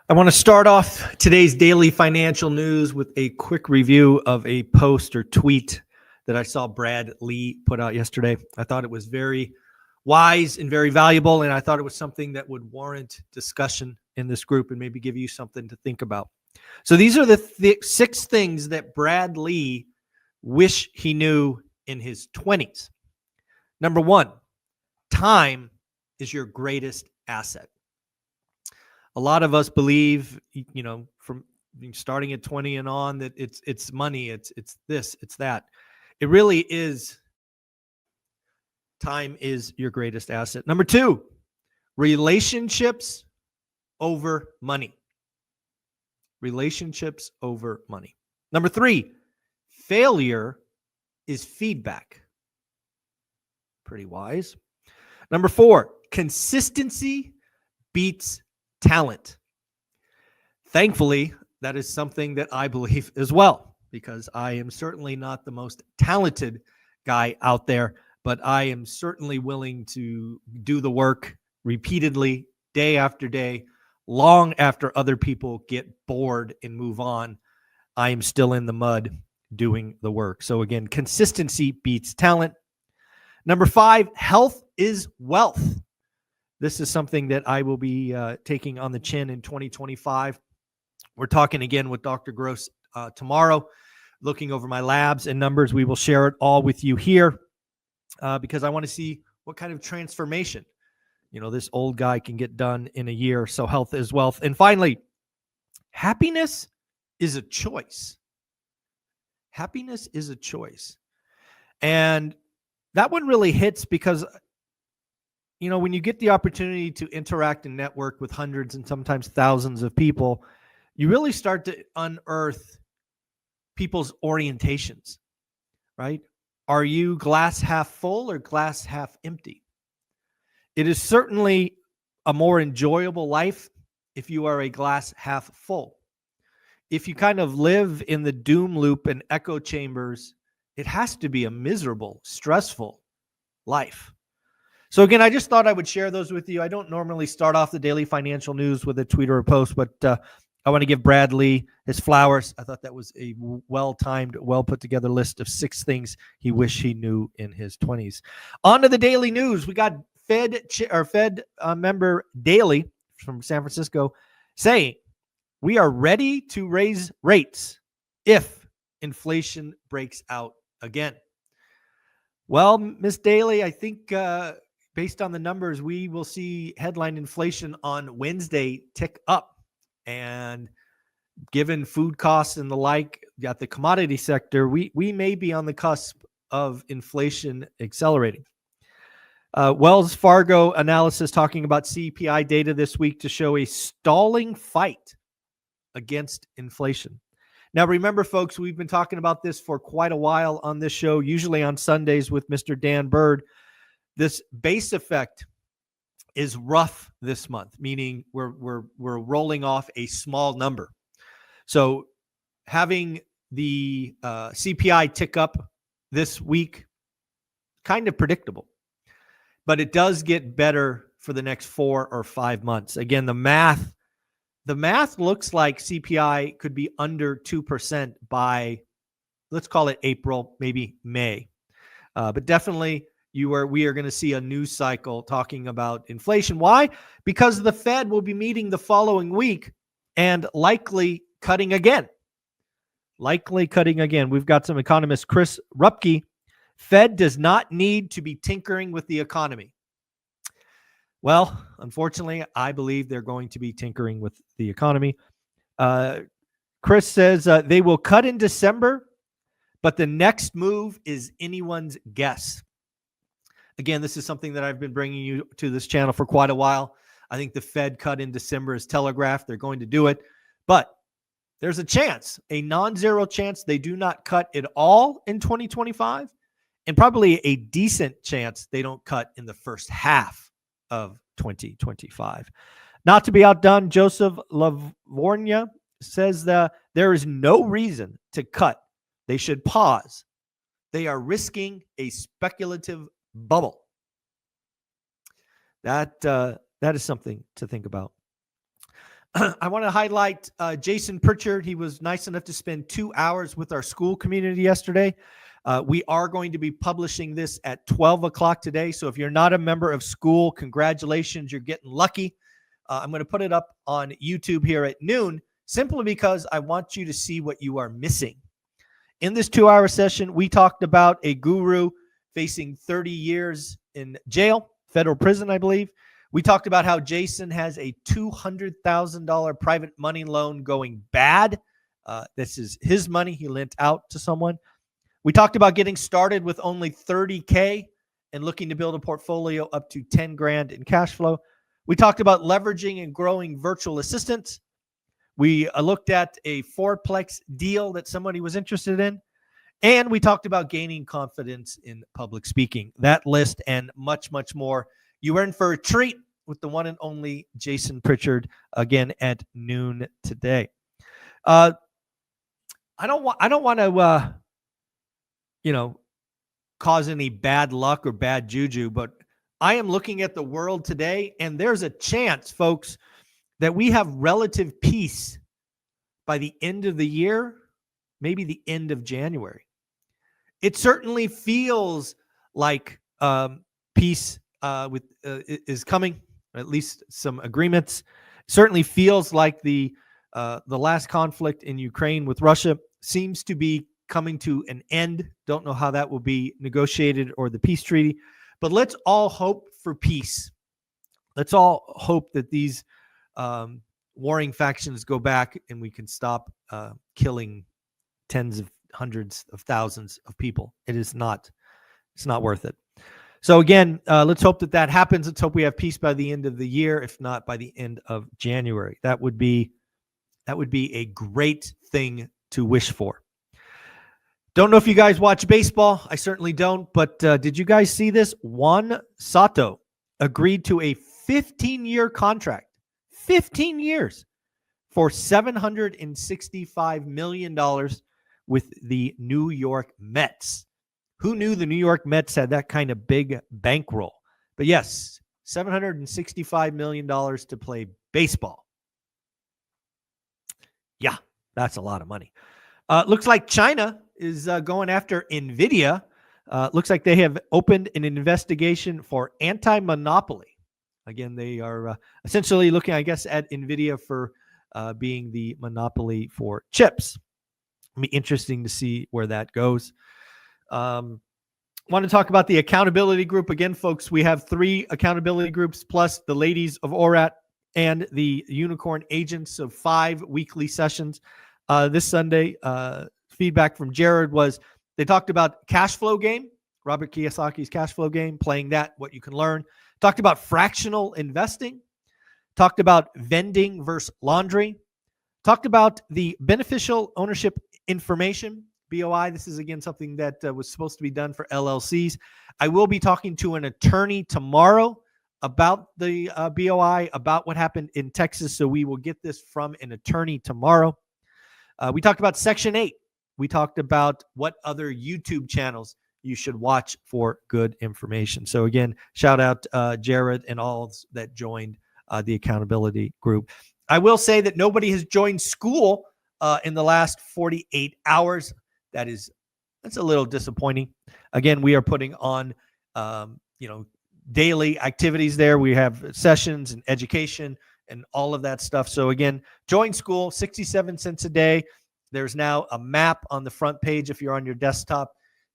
I want to start off today's daily financial news with a quick review of a post or tweet that I saw Brad Lee put out yesterday. I thought it was very wise and very valuable, and I thought it was something that would warrant discussion in this group and maybe give you something to think about. So these are the 6 things that Brad Lee wish he knew in his 20s. Number 1, time is your greatest asset. A lot of us believe, from starting at 20 and on, that it's money, it's this, it's that. It really is. Time is your greatest asset. Number 2, relationships over money. Relationships over money. Number 3, failure is feedback. Pretty wise. Number 4, consistency beats talent. Thankfully, that is something that I believe as well, because I am certainly not the most talented guy out there, but I am certainly willing to do the work repeatedly, day after day, long after other people get bored and move on. I am still in the mud doing the work. So again, consistency beats talent. Number 5, health is wealth. This is something that I will be taking on the chin in 2025. We're talking again with Dr. Gross tomorrow, looking over my labs and numbers. We will share it all with you here because I want to see what kind of transformation, this old guy can get done in a year. So health is wealth. And finally, happiness is a choice. Happiness is a choice. And that one really hits because when you get the opportunity to interact and network with hundreds and sometimes thousands of people, you really start to unearth people's orientations, right? Are you glass half full or glass half empty? It is certainly a more enjoyable life if you are a glass half full. If you kind of live in the doom loop and echo chambers, it has to be a miserable, stressful life. So again, I just thought I would share those with you. I don't normally start off the daily financial news with a tweet or a post, but I want to give Brad Lee his flowers. I thought that was a well-timed, well-put-together list of 6 things he wished he knew in his 20s. On to the daily news. We got Fed member Daly from San Francisco saying, we are ready to raise rates if inflation breaks out again. Well, Ms. Daly, I think based on the numbers, we will see headline inflation on Wednesday tick up. And given food costs and the like at the commodity sector, we may be on the cusp of inflation accelerating. Wells Fargo analysis talking about CPI data this week to show a stalling fight against inflation. Now, remember, folks, we've been talking about this for quite a while on this show, usually on Sundays with Mr. Dan Bird. This base effect is rough this month, meaning we're rolling off a small number. So having the CPI tick up this week, kind of predictable, but it does get better for the next 4 or 5 months. Again, the math looks like CPI could be under 2% by, let's call it April, maybe May. But definitely we are going to see a news cycle talking about inflation. Why? Because the Fed will be meeting the following week and likely cutting again. We've got some economist, Chris Rupke. Fed does not need to be tinkering with the economy. Well, unfortunately, I believe they're going to be tinkering with the economy. Chris says they will cut in December, but the next move is anyone's guess. Again, this is something that I've been bringing you to this channel for quite a while. I think the Fed cut in December is telegraphed. They're going to do it. But there's a chance, a non-zero chance they do not cut at all in 2025, and probably a decent chance they don't cut in the first half of 2025. Not to be outdone, Joseph Lavorgna says that there is no reason to cut. They should pause. They are risking a speculative bubble. That is something to think about. I want to highlight Jason Pritchard. He was nice enough to spend 2 hours with our school community yesterday. We are going to be publishing this at 12 o'clock today. So if you're not a member of school, congratulations, you're getting lucky. I'm going to put it up on YouTube here at noon, simply because I want you to see what you are missing. In this 2-hour session, we talked about a guru facing 30 years in jail, federal prison, I believe. We talked about how Jason has a $200,000 private money loan going bad. This is his money he lent out to someone. We talked about getting started with only $30K and looking to build a portfolio up to 10 grand in cash flow. We talked about leveraging and growing virtual assistants. We looked at a fourplex deal that somebody was interested in. And we talked about gaining confidence in public speaking. That list and much, much more. You are in for a treat with the one and only Jason Pritchard again at noon today. I don't want to cause any bad luck or bad juju, but I am looking at the world today, and there's a chance, folks, that we have relative peace by the end of the year, maybe the end of January. It certainly feels like peace is coming, at least some agreements. Certainly feels like the last conflict in Ukraine with Russia seems to be coming to an end. Don't know how that will be negotiated or the peace treaty, but let's all hope for peace. Let's all hope that these warring factions go back and we can stop killing tens of hundreds of thousands of people. It's not worth it. So again, let's hope that happens. Let's hope we have peace by the end of the year, if not by the end of January. That would be a great thing to wish for. Don't know if you guys watch baseball. I certainly don't. But did you guys see this? Juan Soto agreed to a 15-year contract, 15 years, for $765 million with the New York Mets. Who knew the New York Mets had that kind of big bankroll? But yes, $765 million to play baseball. Yeah, that's a lot of money. Looks like China is going after NVIDIA. Looks like they have opened an investigation for anti-monopoly. Again, they are essentially looking, I guess, at NVIDIA for being the monopoly for chips. It'll be interesting to see where that goes. Want to talk about the accountability group again, folks. We have 3 accountability groups plus the ladies of ORAT and the unicorn agents, so 5 weekly sessions. This Sunday, feedback from Jared was they talked about cash flow game, Robert Kiyosaki's cash flow game, playing that, what you can learn. Talked about fractional investing. Talked about vending versus laundry. Talked about the beneficial ownership information, BOI. This is, again, something that was supposed to be done for LLCs. I will be talking to an attorney tomorrow about the BOI, about what happened in Texas. So we will get this from an attorney tomorrow. We talked about Section 8. We talked about what other YouTube channels you should watch for good information. So again, shout out Jared and all that joined the accountability group. I will say that nobody has joined school in the last 48 hours. That's a little disappointing. Again, we are putting on, daily activities there. We have sessions and education and all of that stuff. So again, join school, 67 cents a day. There's now a map on the front page if you're on your desktop.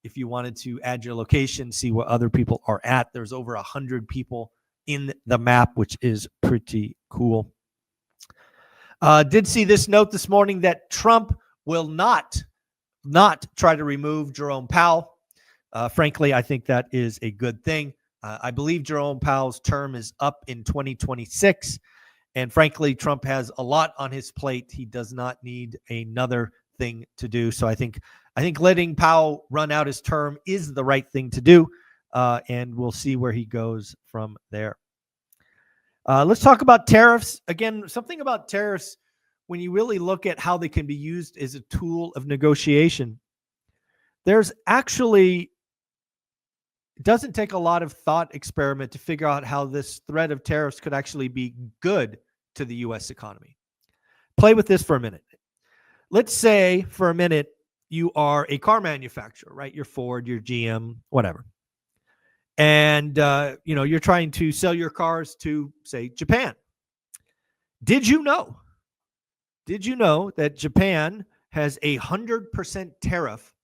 If you wanted to add your location, see where other people are at, there's over 100 people in the map, which is pretty cool. Did see this note this morning that Trump will not try to remove Jerome Powell. Frankly, I think that is a good thing. I believe Jerome Powell's term is up in 2026. And frankly, Trump has a lot on his plate. He does not need another thing to do. So I think letting Powell run out his term is the right thing to do. And we'll see where he goes from there. Let's talk about tariffs. Again, something about tariffs, when you really look at how they can be used as a tool of negotiation, there's actually, it doesn't take a lot of thought experiment to figure out how this threat of tariffs could actually be good to the U.S. economy. play with this for a minute. Let's say for a minute you are a car manufacturer, right? You're Ford, you're GM, whatever. And you're trying to sell your cars to, say, Japan. Did you know that Japan has 100% tariff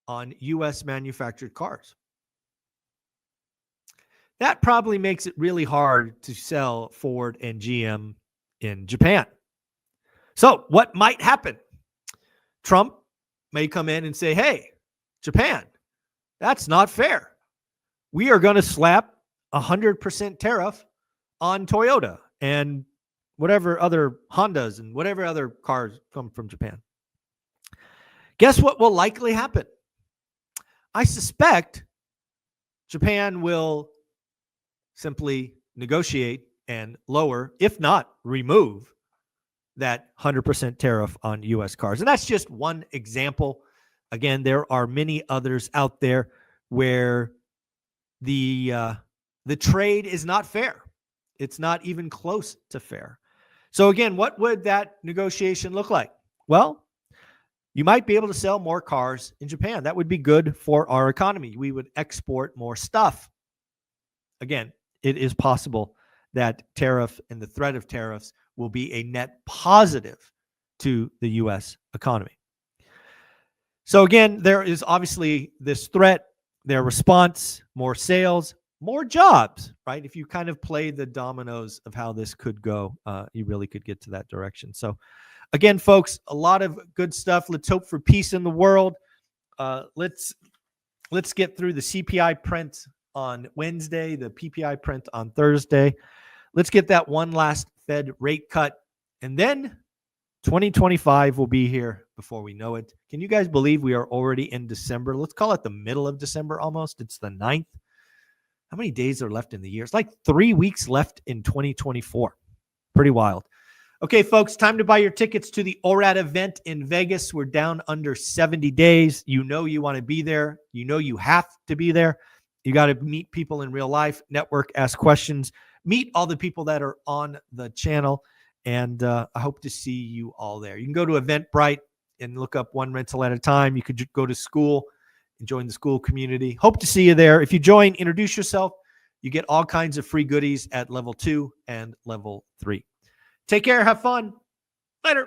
on U.S. manufactured cars? That probably makes it really hard to sell Ford and GM in Japan. So what might happen? Trump may come in and say, hey, Japan, that's not fair. We are going to slap 100% tariff on Toyota and whatever other Hondas and whatever other cars come from Japan. Guess what will likely happen? I suspect Japan will simply negotiate and lower, if not remove, that 100% tariff on U.S. cars. And that's just one example. Again, there are many others out there where the trade is not fair. It's not even close to fair. So again, what would that negotiation look like? Well, you might be able to sell more cars in Japan. That would be good for our economy. We would export more stuff. Again, it is possible that tariff and the threat of tariffs will be a net positive to the U.S. economy. So again, there is obviously this threat, their response, more sales, more jobs, right? If you kind of play the dominoes of how this could go, you really could get to that direction. So again, folks, a lot of good stuff. Let's hope for peace in the world. Let's get through the CPI print on Wednesday, the PPI print on Thursday. Let's get that one last Fed rate cut. And then 2025 will be here before we know it. Can you guys believe we are already in December? Let's call it the middle of December almost. It's the 9th. How many days are left in the year? It's like 3 weeks left in 2024. Pretty wild. Okay, folks, time to buy your tickets to the ORAT event in Vegas. We're down under 70 days. You know you want to be there. You know you have to be there. You got to meet people in real life, network, ask questions, meet all the people that are on the channel. And I hope to see you all there. You can go to Eventbrite and look up One Rental at a Time. You could go to school and join the school community. Hope to see you there. If you join, introduce yourself. You get all kinds of free goodies at level 2 and level 3. Take care. Have fun. Later.